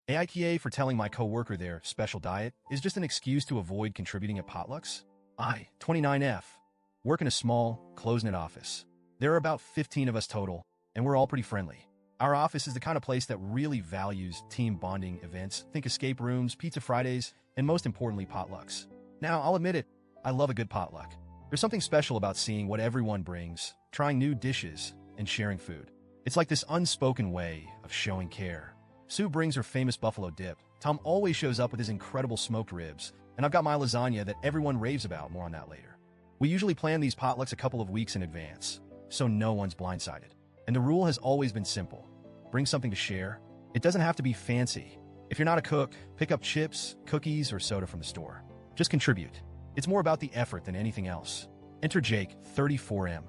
AITA for telling my coworker their special diet is just an excuse to avoid contributing at potlucks? I, 29F, work in a small, closed-knit office. There are about 15 of us total, and we're all pretty friendly. Our office is the kind of place that really values team bonding events. Think escape rooms, pizza Fridays, and most importantly, potlucks. Now, I'll admit it, I love a good potluck. There's something special about seeing what everyone brings, trying new dishes, and sharing food. It's like this unspoken way of showing care. Sue brings her famous buffalo dip. Tom always shows up with his incredible smoked ribs, and I've got my lasagna that everyone raves about. More on that later. We usually plan these potlucks a couple of weeks in advance, so no one's blindsided. And the rule has always been simple. Bring something to share. It doesn't have to be fancy. If you're not a cook, pick up chips, cookies, or soda from the store. Just contribute. It's more about the effort than anything else. Enter Jake, 34M.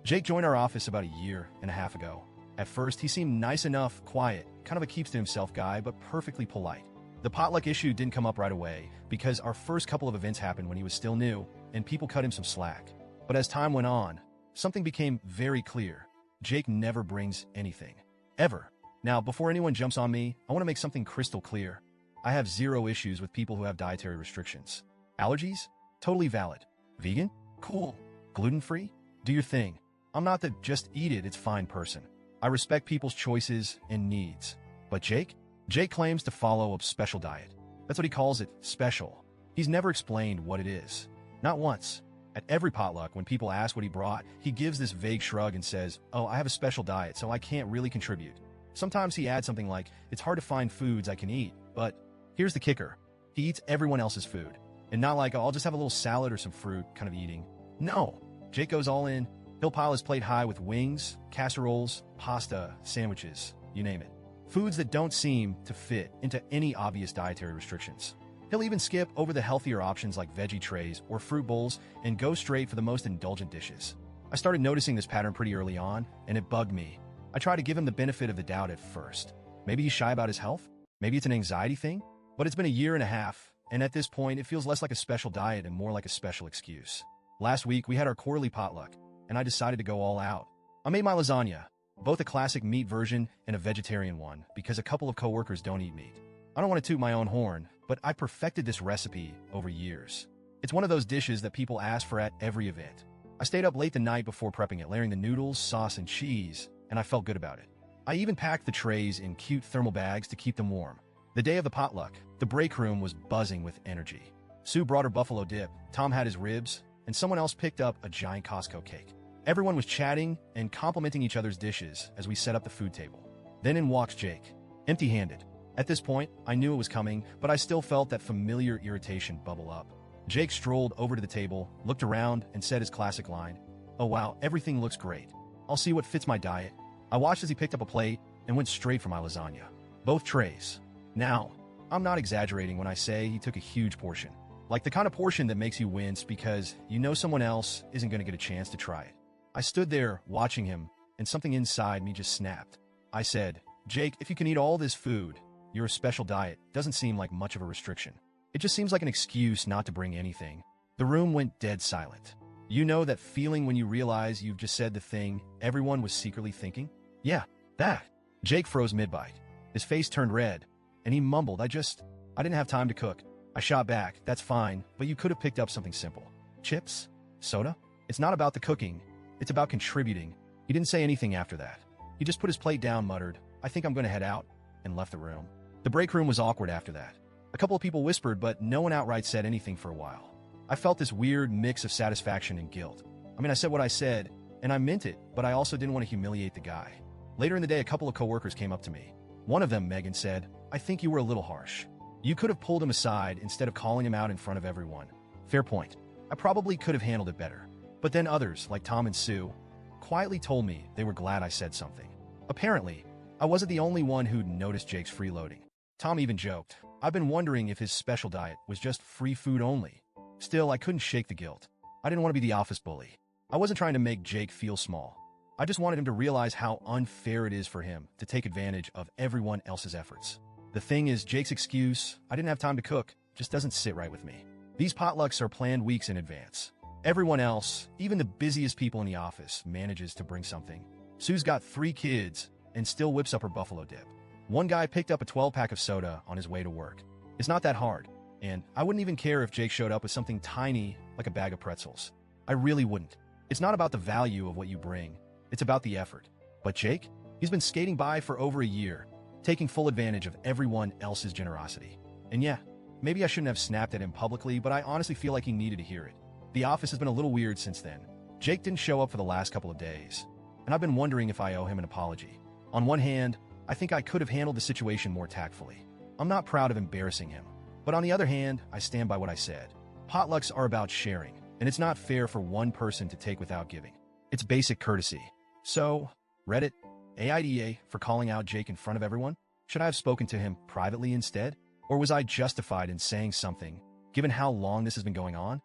Jake joined our office about a year and a half ago. At first, he seemed nice enough, quiet, kind of a keeps-to-himself guy, but perfectly polite. The potluck issue didn't come up right away because our first couple of events happened when he was still new, and people cut him some slack. But as time went on, something became very clear. Jake never brings anything. Ever. Now, before anyone jumps on me, I want to make something crystal clear. I have zero issues with people who have dietary restrictions. Allergies? Totally valid. Vegan? Cool. Gluten-free? Do your thing. I'm not the just eat it, it's fine person. I respect people's choices and needs. But Jake? Jake claims to follow a special diet. That's what he calls it, special. He's never explained what it is. Not once. At every potluck, when people ask what he brought, he gives this vague shrug and says, "Oh, I have a special diet, so I can't really contribute." Sometimes he adds something like, "It's hard to find foods I can eat," but here's the kicker. He eats everyone else's food. And not like, "Oh, I'll just have a little salad or some fruit," kind of eating. No. Jake goes all in. He'll pile his plate high with wings, casseroles, pasta, sandwiches, you name it. Foods that don't seem to fit into any obvious dietary restrictions. He'll even skip over the healthier options like veggie trays or fruit bowls and go straight for the most indulgent dishes. I started noticing this pattern pretty early on, and it bugged me. I tried to give him the benefit of the doubt at first. Maybe he's shy about his health? Maybe it's an anxiety thing? But it's been a year and a half, and at this point, it feels less like a special diet and more like a special excuse. Last week, we had our quarterly potluck, and I decided to go all out. I made my lasagna, both a classic meat version and a vegetarian one, because a couple of coworkers don't eat meat. I don't want to toot my own horn, but I perfected this recipe over years. It's one of those dishes that people ask for at every event. I stayed up late the night before prepping it, layering the noodles, sauce, and cheese, and I felt good about it. I even packed the trays in cute thermal bags to keep them warm. The day of the potluck, the break room was buzzing with energy. Sue brought her buffalo dip, Tom had his ribs, and someone else picked up a giant Costco cake. Everyone was chatting and complimenting each other's dishes as we set up the food table. Then in walks Jake, empty-handed. At this point, I knew it was coming, but I still felt that familiar irritation bubble up. Jake strolled over to the table, looked around, and said his classic line, "Oh wow, everything looks great. I'll see what fits my diet." I watched as he picked up a plate and went straight for my lasagna. Both trays. Now, I'm not exaggerating when I say he took a huge portion. Like the kind of portion that makes you wince because you know someone else isn't going to get a chance to try it. I stood there watching him, and something inside me just snapped. I said, "Jake, if you can eat all this food, your special diet doesn't seem like much of a restriction. It just seems like an excuse not to bring anything." The room went dead silent. You know that feeling when you realize you've just said the thing everyone was secretly thinking? Yeah, that. Jake froze mid-bite. His face turned red, and he mumbled, I didn't have time to cook." I shot back, "That's fine, but you could have picked up something simple. Chips? Soda? It's not about the cooking. It's about contributing." He didn't say anything after that. He just put his plate down, muttered, "I think I'm going to head out," and left the room. The break room was awkward after that. A couple of people whispered, but no one outright said anything for a while. I felt this weird mix of satisfaction and guilt. I said what I said, and I meant it, but I also didn't want to humiliate the guy. Later in the day, a couple of coworkers came up to me. One of them, Megan, said, "I think you were a little harsh. You could have pulled him aside instead of calling him out in front of everyone." Fair point. I probably could have handled it better. But then others, like Tom and Sue, quietly told me they were glad I said something. Apparently, I wasn't the only one who'd noticed Jake's freeloading. Tom even joked, "I've been wondering if his special diet was just free food only." Still, I couldn't shake the guilt. I didn't want to be the office bully. I wasn't trying to make Jake feel small. I just wanted him to realize how unfair it is for him to take advantage of everyone else's efforts. The thing is, Jake's excuse, "I didn't have time to cook," just doesn't sit right with me. These potlucks are planned weeks in advance. Everyone else, even the busiest people in the office, manages to bring something. Sue's got 3 kids and still whips up her buffalo dip. One guy picked up a 12-pack of soda on his way to work. It's not that hard, and I wouldn't even care if Jake showed up with something tiny like a bag of pretzels. I really wouldn't. It's not about the value of what you bring, it's about the effort. But Jake, he's been skating by for over a year, taking full advantage of everyone else's generosity. And yeah, maybe I shouldn't have snapped at him publicly, but I honestly feel like he needed to hear it. The office has been a little weird since then. Jake didn't show up for the last couple of days, and I've been wondering if I owe him an apology. On one hand, I think I could have handled the situation more tactfully. I'm not proud of embarrassing him. But on the other hand, I stand by what I said. Potlucks are about sharing, and it's not fair for one person to take without giving. It's basic courtesy. So, Reddit, AITA for calling out Jake in front of everyone? Should I have spoken to him privately instead? Or was I justified in saying something, given how long this has been going on?